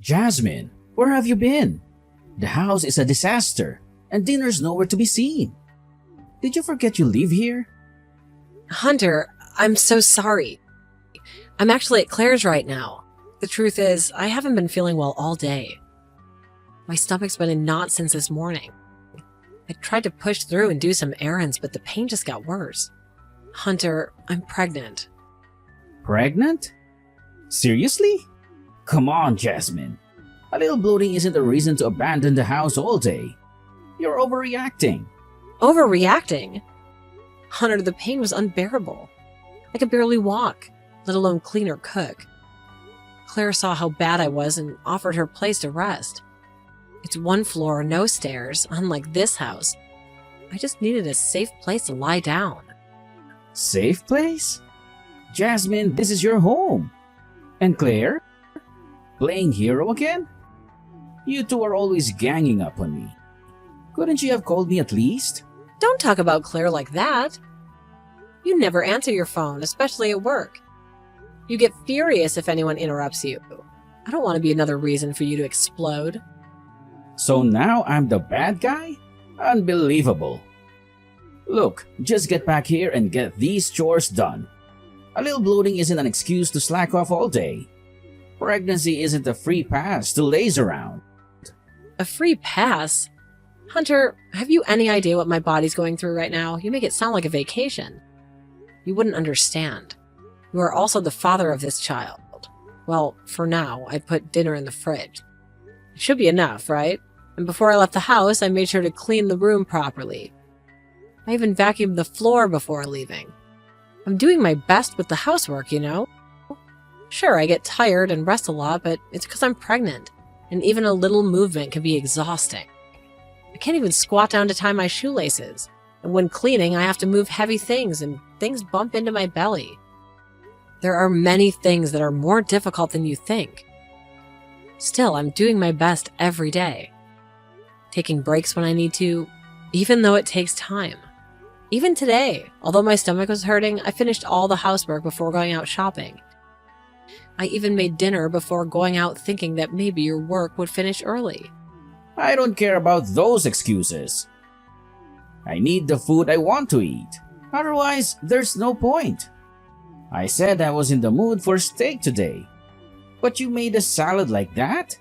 Jasmine, where have you been? The house is a disaster, and dinner's nowhere to be seen. Did you forget you live here? Hunter, I'm so sorry. I'm actually at Claire's right now. The truth is, I haven't been feeling well all day. My stomach's been in knots since this morning. I tried to push through and do some errands, but the pain just got worse. Hunter, I'm pregnant. Pregnant? Seriously? Come on, Jasmine. A little bloating isn't a reason to abandon the house all day. You're overreacting. Overreacting? Hunter, the pain was unbearable. I could barely walk, let alone clean or cook. Claire saw how bad I was and offered her place to rest. It's one floor, no stairs, unlike this house. I just needed a safe place to lie down. Safe place? Jasmine, this is your home. And Claire? Playing hero again? You two are always ganging up on me. Couldn't you have called me at least? Don't talk about Claire like that. You never answer your phone, especially at work. You get furious if anyone interrupts you. I don't want to be another reason for you to explode. So now I'm the bad guy? Unbelievable. Look, just get back here and get these chores done. A little bloating isn't an excuse to slack off all day. Pregnancy isn't a free pass to laze around. A free pass? Hunter, have you any idea what my body's going through right now? You make it sound like a vacation. You wouldn't understand. You are also the father of this child. Well, for now, I put dinner in the fridge. It should be enough, right? And before I left the house, I made sure to clean the room properly. I even vacuumed the floor before leaving. I'm doing my best with the housework, you know? Sure, I get tired and rest a lot, but it's because I'm pregnant, and even a little movement can be exhausting. I can't even squat down to tie my shoelaces, and when cleaning, I have to move heavy things, and things bump into my belly. There are many things that are more difficult than you think. Still, I'm doing my best every day. Taking breaks when I need to, even though it takes time. Even today, although my stomach was hurting, I finished all the housework before going out shopping. I even made dinner before going out thinking that maybe your work would finish early. I don't care about those excuses. I need the food I want to eat. Otherwise, there's no point. I said I was in the mood for steak today. But you made a salad like that?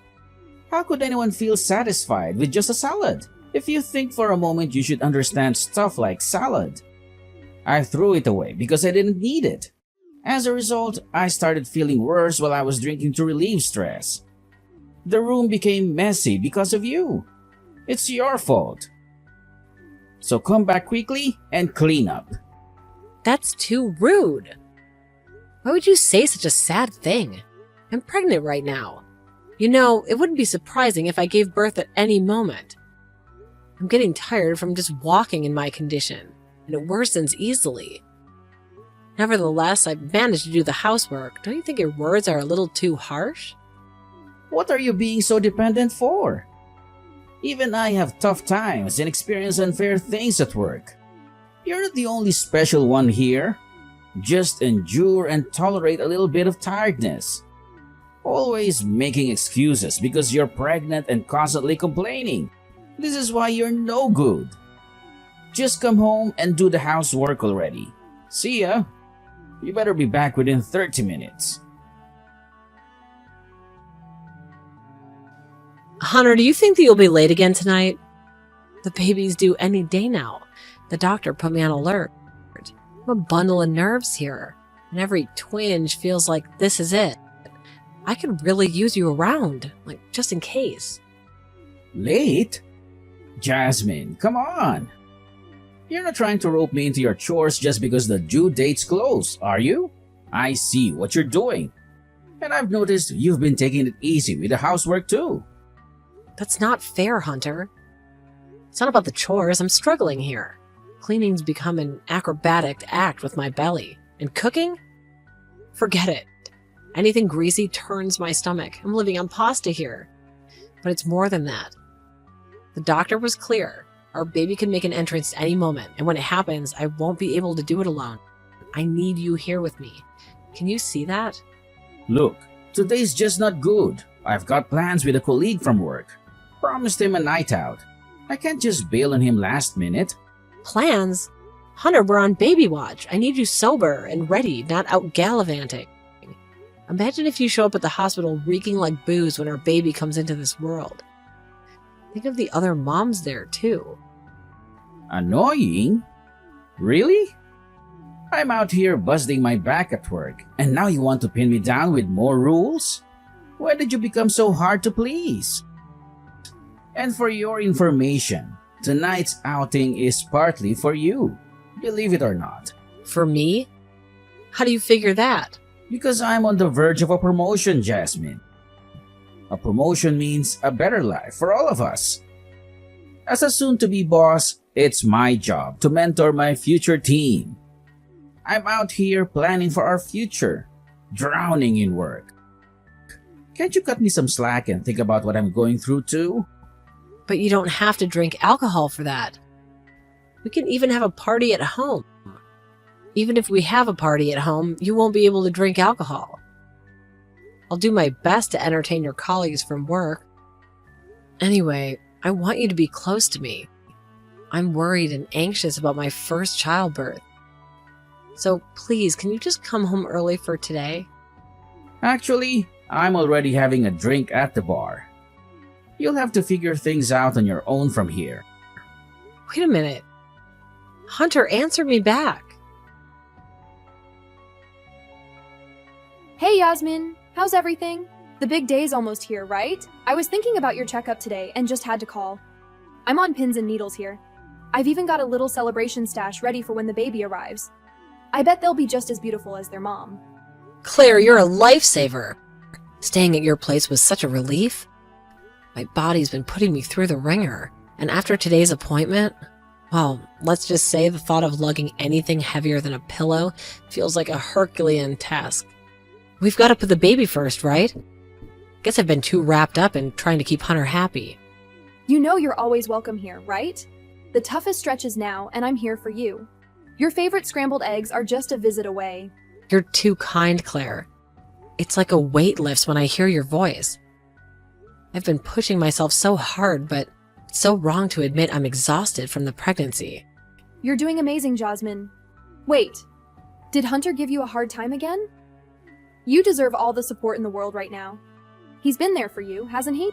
How could anyone feel satisfied with just a salad? If you think for a moment, you should understand stuff like salad. I threw it away because I didn't need it. As a result, I started feeling worse while I was drinking to relieve stress. The room became messy because of you. It's your fault. So come back quickly and clean up. That's too rude. Why would you say such a sad thing? I'm pregnant right now. You know, it wouldn't be surprising if I gave birth at any moment. I'm getting tired from just walking in my condition, and it worsens easily. Nevertheless, I've managed to do the housework. Don't you think your words are a little too harsh? What are you being so dependent for? Even I have tough times and experience unfair things at work. You're not the only special one here. Just endure and tolerate a little bit of tiredness. Always making excuses because you're pregnant and constantly complaining. This is why you're no good. Just come home and do the housework already. See ya. You better be back within 30 minutes. Hunter, do you think that you'll be late again tonight? The baby's due any day now. The doctor put me on alert. I'm a bundle of nerves here, and every twinge feels like this is it. I could really use you around, like just in case. Late? Jasmine, come on. You're not trying to rope me into your chores just because the due date's close, are you? I see what you're doing. And I've noticed you've been taking it easy with the housework too. That's not fair, Hunter. It's not about the chores. I'm struggling here. Cleaning's become an acrobatic act with my belly. And cooking? Forget it. Anything greasy turns my stomach. I'm living on pasta here. But it's more than that. The doctor was clear. Our baby can make an entrance any moment, and when it happens, I won't be able to do it alone. I need you here with me. Can you see that? Look, today's just not good. I've got plans with a colleague from work. Promised him a night out. I can't just bail on him last minute. Plans? Hunter, we're on baby watch. I need you sober and ready, not out gallivanting. Imagine if you show up at the hospital reeking like booze when our baby comes into this world. Think of the other moms there, too. Annoying? Really? I'm out here busting my back at work, and now you want to pin me down with more rules? Why did you become so hard to please? And for your information, tonight's outing is partly for you, believe it or not. For me? How do you figure that? Because I'm on the verge of a promotion, Jasmine. A promotion means a better life for all of us. As a soon-to-be boss, it's my job to mentor my future team. I'm out here planning for our future, drowning in work. Can't you cut me some slack and think about what I'm going through too? But you don't have to drink alcohol for that. We can even have a party at home. Even if we have a party at home, you won't be able to drink alcohol. I'll do my best to entertain your colleagues from work. Anyway, I want you to be close to me. I'm worried and anxious about my first childbirth. So please, can you just come home early for today? Actually, I'm already having a drink at the bar. You'll have to figure things out on your own from here. Wait a minute. Hunter, answer me back. Hey Yasmin, how's everything? The big day's almost here, right? I was thinking about your checkup today and just had to call. I'm on pins and needles here. I've even got a little celebration stash ready for when the baby arrives. I bet they'll be just as beautiful as their mom. Claire, you're a lifesaver. Staying at your place was such a relief. My body's been putting me through the ringer. And after today's appointment, well, let's just say the thought of lugging anything heavier than a pillow feels like a Herculean task. We've got to put the baby first, right? Guess I've been too wrapped up in trying to keep Hunter happy. You know you're always welcome here, right? The toughest stretch is now, and I'm here for you. Your favorite scrambled eggs are just a visit away. You're too kind, Claire. It's like a weight lifts when I hear your voice. I've been pushing myself so hard, but it's so wrong to admit I'm exhausted from the pregnancy. You're doing amazing, Jasmine. Wait, did Hunter give you a hard time again? You deserve all the support in the world right now. He's been there for you, hasn't he?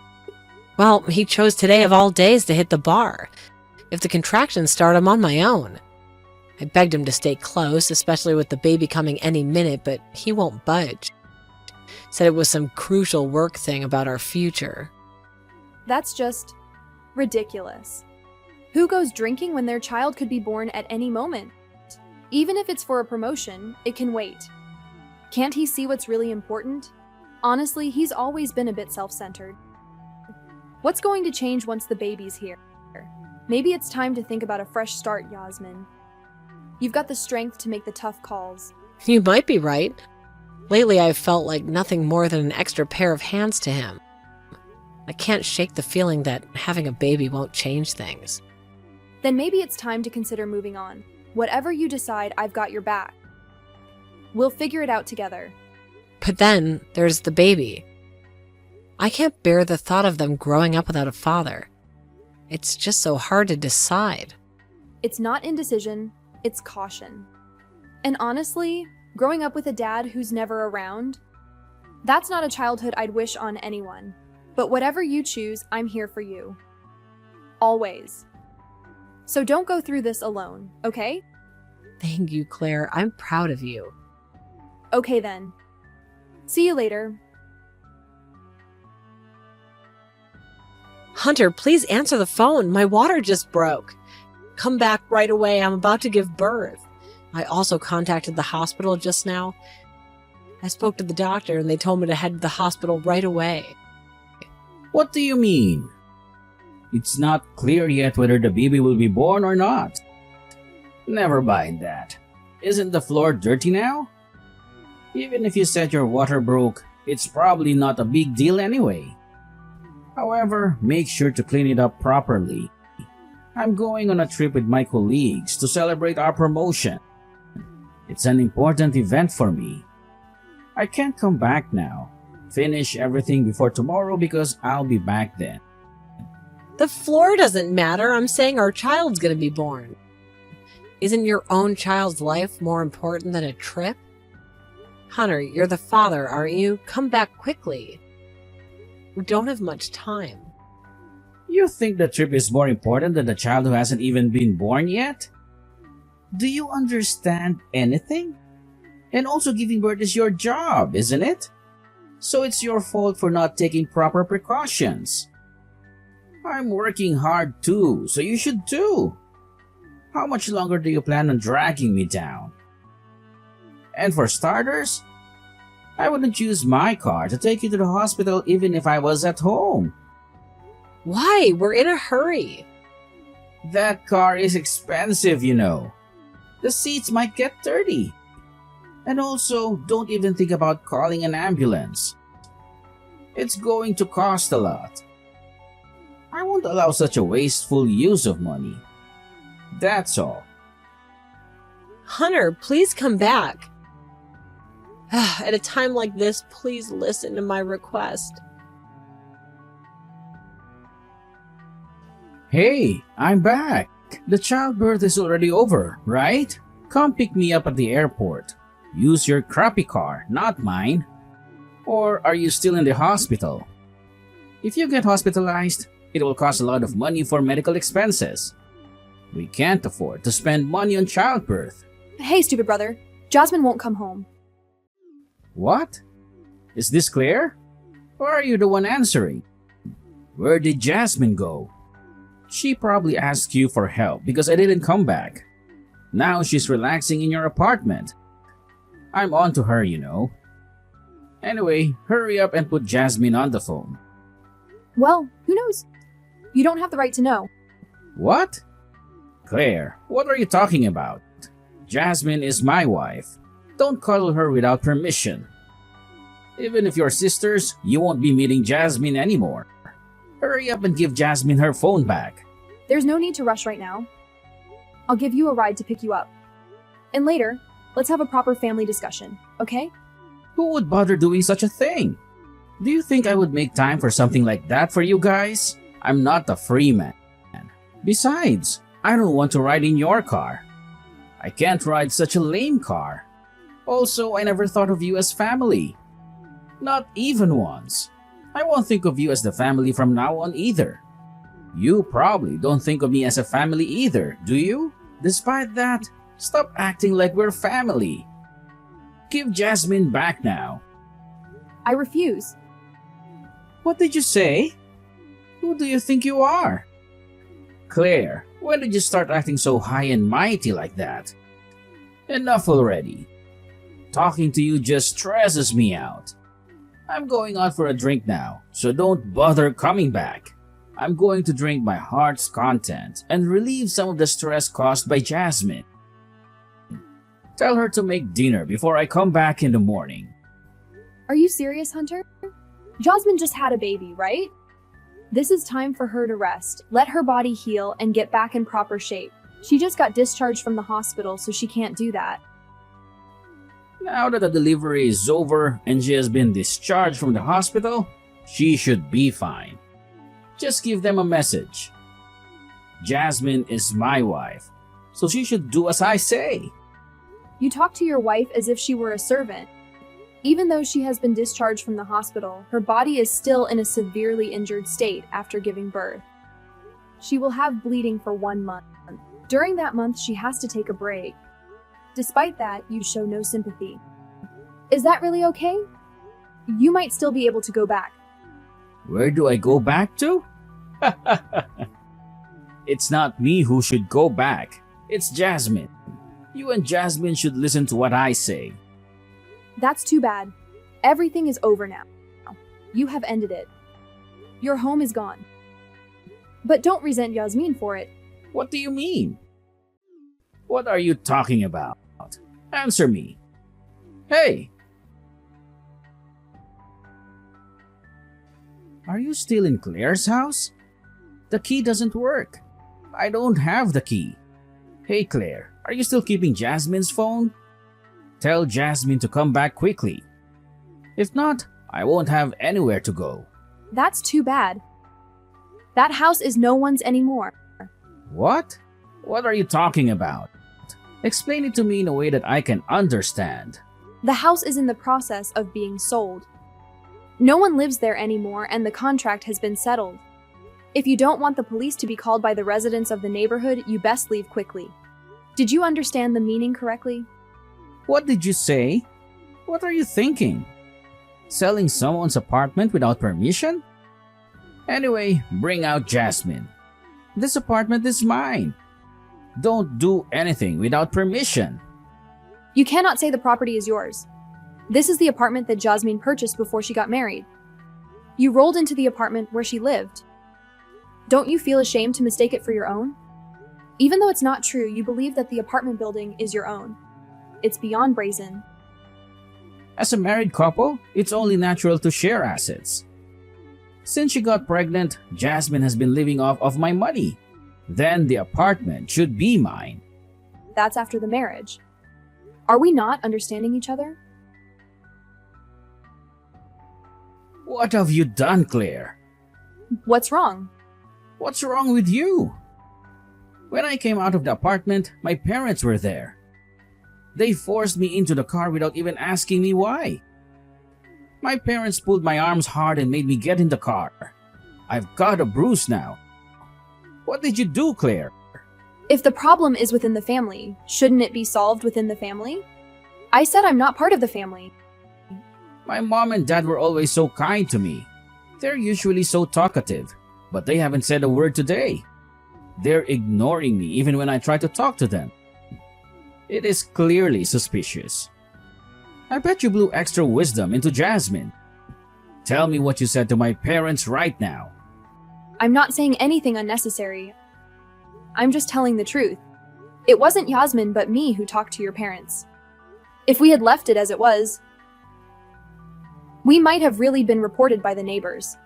Well, he chose today of all days to hit the bar. If the contractions start, I'm on my own. I begged him to stay close, especially with the baby coming any minute, but he won't budge. Said it was some crucial work thing about our future. That's just ridiculous. Who goes drinking when their child could be born at any moment? Even if it's for a promotion, it can wait. Can't he see what's really important? Honestly, he's always been a bit self-centered. What's going to change once the baby's here? Maybe it's time to think about a fresh start, Yasmin. You've got the strength to make the tough calls. You might be right. Lately, I've felt like nothing more than an extra pair of hands to him. I can't shake the feeling that having a baby won't change things. Then maybe it's time to consider moving on. Whatever you decide, I've got your back. We'll figure it out together. But then there's the baby. I can't bear the thought of them growing up without a father. It's just so hard to decide. It's not indecision, it's caution. And honestly, growing up with a dad who's never around, that's not a childhood I'd wish on anyone. But whatever you choose, I'm here for you. Always. So don't go through this alone, okay? Thank you, Claire. I'm proud of you. Okay then. See you later. Hunter, please answer the phone. My water just broke. Come back right away. I'm about to give birth. I also contacted the hospital just now. I spoke to the doctor and they told me to head to the hospital right away. What do you mean? It's not clear yet whether the baby will be born or not. Never mind that. Isn't the floor dirty now? Even if you said your water broke, it's probably not a big deal anyway. However, make sure to clean it up properly. I'm going on a trip with my colleagues to celebrate our promotion. It's an important event for me. I can't come back now. Finish everything before tomorrow because I'll be back then. The floor doesn't matter. I'm saying our child's gonna be born. Isn't your own child's life more important than a trip? Hunter, you're the father, aren't you? Come back quickly. We don't have much time. You think the trip is more important than the child who hasn't even been born yet? Do you understand anything? And also giving birth is your job, isn't it? So it's your fault for not taking proper precautions. I'm working hard too, so you should too. How much longer do you plan on dragging me down? And for starters, I wouldn't use my car to take you to the hospital even if I was at home. Why? We're in a hurry. That car is expensive, you know. The seats might get dirty. And also, don't even think about calling an ambulance. It's going to cost a lot. I won't allow such a wasteful use of money. That's all. Hunter, please come back. At a time like this, please listen to my request. Hey, I'm back. The childbirth is already over, right? Come pick me up at the airport. Use your crappy car, not mine. Or are you still in the hospital? If you get hospitalized, it will cost a lot of money for medical expenses. We can't afford to spend money on childbirth. Hey, stupid brother. Jasmine won't come home. What? Is this clear? Or are you the one answering? Where did Jasmine go? She probably asked you for help because I didn't come back. Now she's relaxing in your apartment. I'm on to her, you know. Anyway, hurry up and put Jasmine on the phone. Well, who knows? You don't have the right to know. What? Claire, what are you talking about? Jasmine is my wife. Don't cuddle her without permission. Even if you're sisters, you won't be meeting Jasmine anymore. Hurry up and give Jasmine her phone back. There's no need to rush right now. I'll give you a ride to pick you up. And later, let's have a proper family discussion, okay? Who would bother doing such a thing? Do you think I would make time for something like that for you guys? I'm not a free man. Besides, I don't want to ride in your car. I can't ride such a lame car. Also, I never thought of you as family. Not even once. I won't think of you as the family from now on either. You probably don't think of me as a family either, do you? Despite that, stop acting like we're family. Give Jasmine back now. I refuse. What did you say? Who do you think you are? Claire, when did you start acting so high and mighty like that? Enough already. Talking to you just stresses me out. I'm going out for a drink now, so don't bother coming back. I'm going to drink my heart's content and relieve some of the stress caused by Jasmine. Tell her to make dinner before I come back in the morning. Are you serious, Hunter? Jasmine just had a baby, right? This is time for her to rest, let her body heal, and get back in proper shape. She just got discharged from the hospital, so she can't do that. Now that the delivery is over and she has been discharged from the hospital, she should be fine. Just give them a message. Jasmine is my wife, so she should do as I say. You talk to your wife as if she were a servant. Even though she has been discharged from the hospital, her body is still in a severely injured state after giving birth. She will have bleeding for 1 month. During that month, she has to take a break. Despite that, you show no sympathy. Is that really okay? You might still be able to go back. Where do I go back to? It's not me who should go back. It's Jasmine. You and Jasmine should listen to what I say. That's too bad. Everything is over now. You have ended it. Your home is gone. But don't resent Yasmin for it. What do you mean? What are you talking about? Answer me. Hey! Are you still in Claire's house? The key doesn't work. I don't have the key. Hey Claire, are you still keeping Jasmine's phone? Tell Jasmine to come back quickly. If not, I won't have anywhere to go. That's too bad. That house is no one's anymore. What? What are you talking about? Explain it to me in a way that I can understand. The house is in the process of being sold. No one lives there anymore and the contract has been settled. If you don't want the police to be called by the residents of the neighborhood, you best leave quickly. Did you understand the meaning correctly? What did you say? What are you thinking? Selling someone's apartment without permission? Anyway, bring out Jasmine. This apartment is mine. Don't do anything without permission. You cannot say the property is yours. This is the apartment that Jasmine purchased before she got married. You rolled into the apartment where she lived. Don't you feel ashamed to mistake it for your own? Even though it's not true, you believe that the apartment building is your own. It's beyond brazen. As a married couple, it's only natural to share assets. Since she got pregnant, Jasmine has been living off of my money. Then the apartment should be mine. That's after the marriage. Are we not understanding each other? What have you done, Claire? What's wrong? What's wrong with you? When I came out of the apartment, my parents were there. They forced me into the car without even asking me why. My parents pulled my arms hard and made me get in the car. I've got a bruise now. What did you do, Claire? If the problem is within the family, shouldn't it be solved within the family? I said I'm not part of the family. My mom and dad were always so kind to me. They're usually so talkative, but they haven't said a word today. They're ignoring me even when I try to talk to them. It is clearly suspicious. I bet you blew extra wisdom into Jasmine. Tell me what you said to my parents right now. I'm not saying anything unnecessary. I'm just telling the truth. It wasn't Yasmin but me who talked to your parents. If we had left it as it was, we might have really been reported by the neighbors.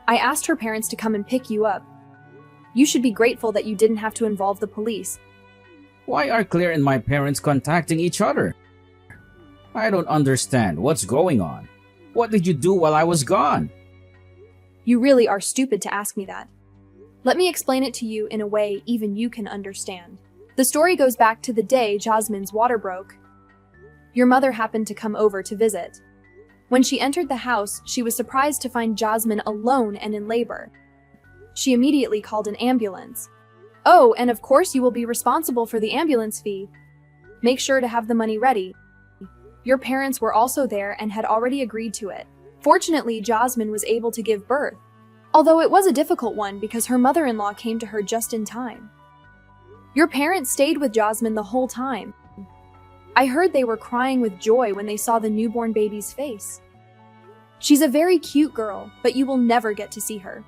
I asked her parents to come and pick you up. You should be grateful that you didn't have to involve the police. Why are Claire and my parents contacting each other? I don't understand what's going on. What did you do while I was gone? You really are stupid to ask me that. Let me explain it to you in a way even you can understand. The story goes back to the day Jasmine's water broke. Your mother happened to come over to visit. When she entered the house, she was surprised to find Jasmine alone and in labor. She immediately called an ambulance. Oh, and of course you will be responsible for the ambulance fee. Make sure to have the money ready. Your parents were also there and had already agreed to it. Fortunately, Jasmine was able to give birth, although it was a difficult one because her mother-in-law came to her just in time. Your parents stayed with Jasmine the whole time. I heard they were crying with joy when they saw the newborn baby's face. She's a very cute girl, but you will never get to see her.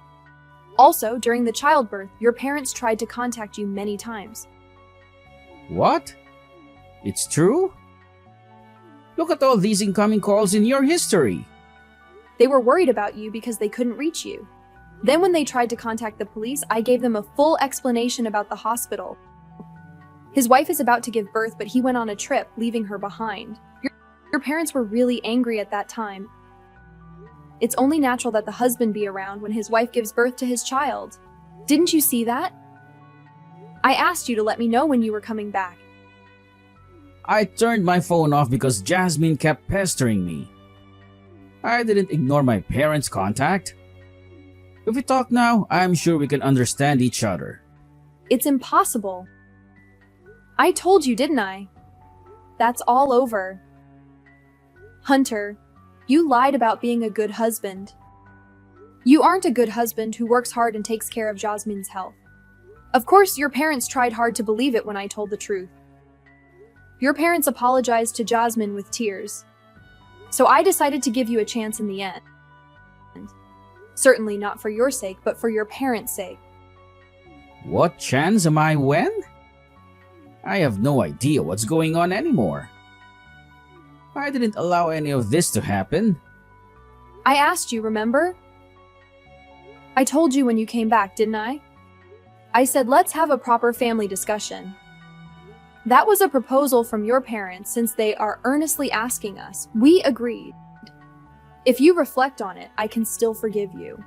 Also, during the childbirth, your parents tried to contact you many times. What? It's true? Look at all these incoming calls in your history. They were worried about you because they couldn't reach you. Then when they tried to contact the police, I gave them a full explanation about the hospital. His wife is about to give birth, but he went on a trip, leaving her behind. Your parents were really angry at that time. It's only natural that the husband be around when his wife gives birth to his child. Didn't you see that? I asked you to let me know when you were coming back. I turned my phone off because Jasmine kept pestering me. I didn't ignore my parents' contact. If we talk now, I'm sure we can understand each other. It's impossible. I told you, didn't I? That's all over. Hunter, you lied about being a good husband. You aren't a good husband who works hard and takes care of Jasmine's health. Of course, your parents tried hard to believe it when I told the truth. Your parents apologized to Jasmine with tears. So I decided to give you a chance in the end. Certainly not for your sake, but for your parents' sake. What chance am I when? I have no idea what's going on anymore. I didn't allow any of this to happen. I asked you, remember? I told you when you came back, didn't I? I said, let's have a proper family discussion. That was a proposal from your parents since they are earnestly asking us. We agreed. If you reflect on it, I can still forgive you.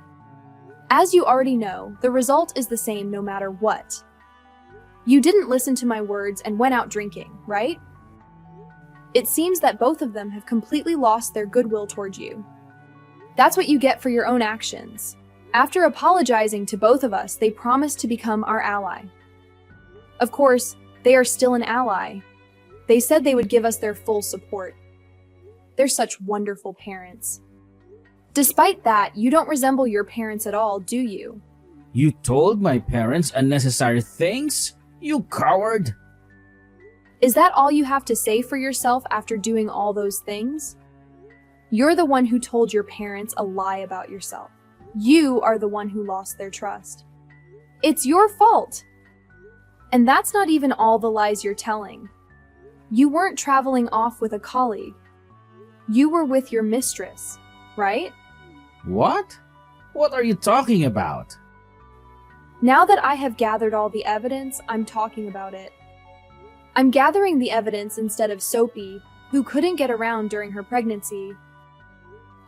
As you already know, the result is the same no matter what. You didn't listen to my words and went out drinking, right? It seems that both of them have completely lost their goodwill toward you. That's what you get for your own actions. After apologizing to both of us, they promised to become our ally. Of course, they are still an ally. They said they would give us their full support. They're such wonderful parents. Despite that, you don't resemble your parents at all, do you? You told my parents unnecessary things? You coward! Is that all you have to say for yourself after doing all those things? You're the one who told your parents a lie about yourself. You are the one who lost their trust. It's your fault. And that's not even all the lies you're telling. You weren't traveling off with a colleague. You were with your mistress, right? What? What are you talking about? Now that I have gathered all the evidence, I'm talking about it. I'm gathering the evidence instead of Soapy, who couldn't get around during her pregnancy.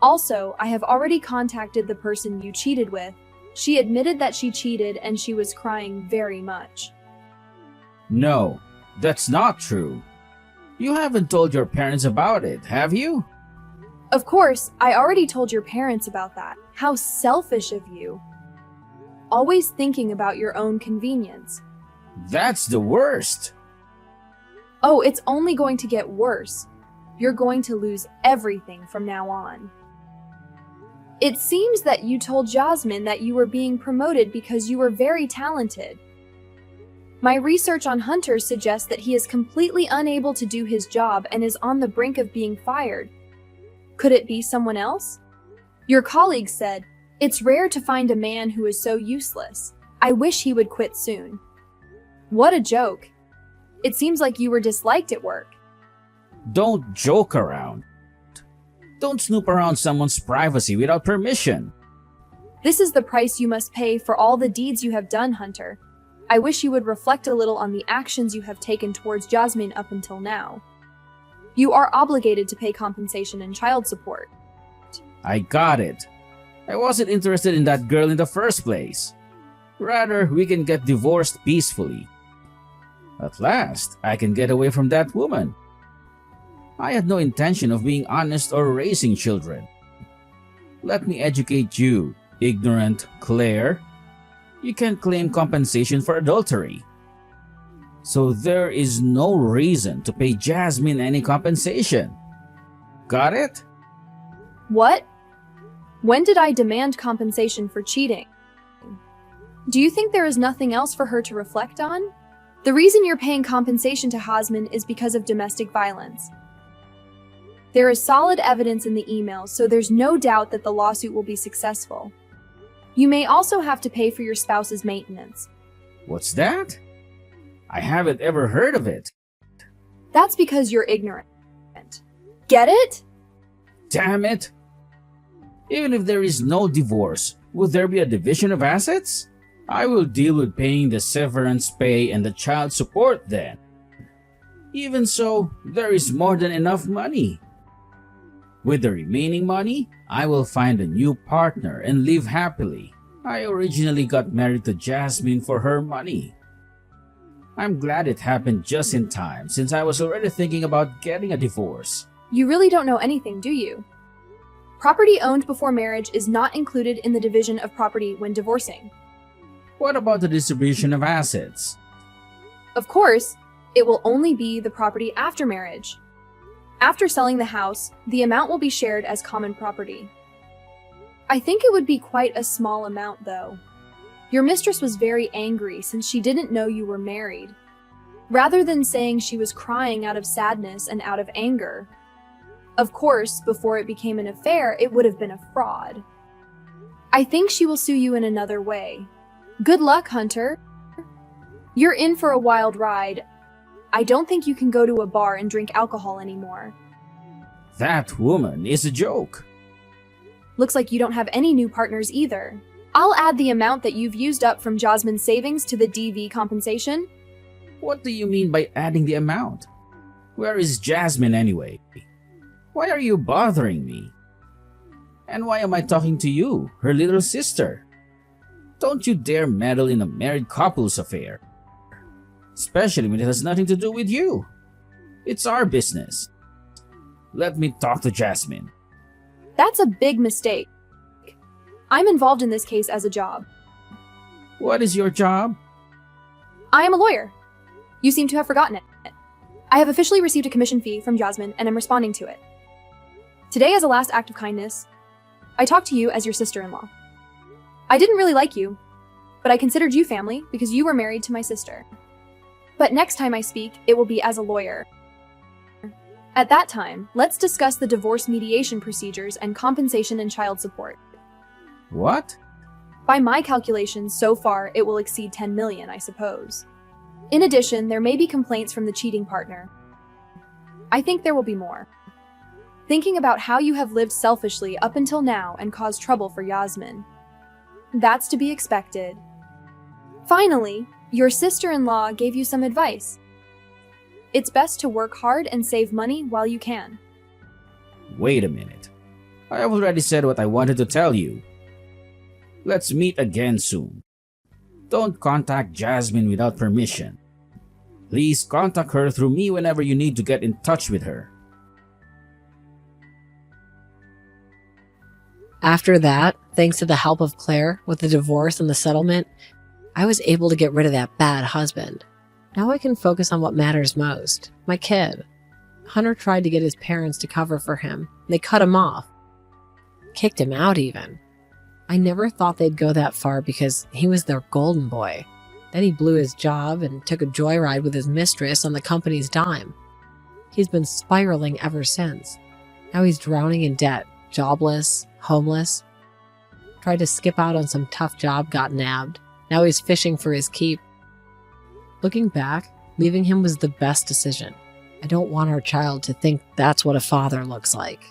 Also, I have already contacted the person you cheated with. She admitted that she cheated and she was crying very much. No, that's not true. You haven't told your parents about it, have you? Of course, I already told your parents about that. How selfish of you. Always thinking about your own convenience. That's the worst. Oh, it's only going to get worse. You're going to lose everything from now on. It seems that you told Jasmine that you were being promoted because you were very talented. My research on Hunter suggests that he is completely unable to do his job and is on the brink of being fired. Could it be someone else? Your colleague said, "It's rare to find a man who is so useless. I wish he would quit soon." What a joke. It seems like you were disliked at work. Don't joke around. Don't snoop around someone's privacy without permission. This is the price you must pay for all the deeds you have done, Hunter. I wish you would reflect a little on the actions you have taken towards Jasmine up until now. You are obligated to pay compensation and child support. I got it. I wasn't interested in that girl in the first place. Rather, we can get divorced peacefully. At last, I can get away from that woman. I had no intention of being honest or raising children. Let me educate you, ignorant Claire. You can claim compensation for adultery. So there is no reason to pay Jasmine any compensation. Got it? What? When did I demand compensation for cheating? Do you think there is nothing else for her to reflect on? The reason you're paying compensation to Jasmine is because of domestic violence. There is solid evidence in the emails, so there's no doubt that the lawsuit will be successful. You may also have to pay for your spouse's maintenance. What's that? I haven't ever heard of it. That's because you're ignorant. Get it? Damn it! Even if there is no divorce, would there be a division of assets? I will deal with paying the severance pay and the child support then. Even so, there is more than enough money. With the remaining money, I will find a new partner and live happily. I originally got married to Jasmine for her money. I'm glad it happened just in time since I was already thinking about getting a divorce. You really don't know anything, do you? Property owned before marriage is not included in the division of property when divorcing. What about the distribution of assets? Of course, it will only be the property after marriage. After selling the house, the amount will be shared as common property. I think it would be quite a small amount, though. Your mistress was very angry since she didn't know you were married. Rather than saying she was crying out of sadness and out of anger. Of course, before it became an affair, it would have been a fraud. I think she will sue you in another way. Good luck, Hunter. You're in for a wild ride. I don't think you can go to a bar and drink alcohol anymore. That woman is a joke. Looks like you don't have any new partners either. I'll add the amount that you've used up from Jasmine's savings to the DV compensation. What do you mean by adding the amount? Where is Jasmine anyway? Why are you bothering me? And why am I talking to you, her little sister? Don't you dare meddle in a married couple's affair. Especially when it has nothing to do with you. It's our business. Let me talk to Jasmine. That's a big mistake. I'm involved in this case as a job. What is your job? I am a lawyer. You seem to have forgotten it. I have officially received a commission fee from Jasmine and am responding to it. Today, as a last act of kindness, I talked to you as your sister-in-law. I didn't really like you, but I considered you family because you were married to my sister. But next time I speak, it will be as a lawyer. At that time, let's discuss the divorce mediation procedures and compensation and child support. What? By my calculations, so far, it will exceed 10 million, I suppose. In addition, there may be complaints from the cheating partner. I think there will be more. Thinking about how you have lived selfishly up until now and caused trouble for Yasmin. That's to be expected. Finally, your sister-in-law gave you some advice. It's best to work hard and save money while you can. Wait a minute. I have already said what I wanted to tell you. Let's meet again soon. Don't contact Jasmine without permission. Please contact her through me whenever you need to get in touch with her. After that, thanks to the help of Claire with the divorce and the settlement, I was able to get rid of that bad husband. Now I can focus on what matters most, my kid. Hunter tried to get his parents to cover for him. They cut him off. Kicked him out even. I never thought they'd go that far because he was their golden boy. Then he blew his job and took a joyride with his mistress on the company's dime. He's been spiraling ever since. Now he's drowning in debt, jobless, homeless. Tried to skip out on some tough job, got nabbed. Now he's fishing for his keep. Looking back, leaving him was the best decision. I don't want our child to think that's what a father looks like.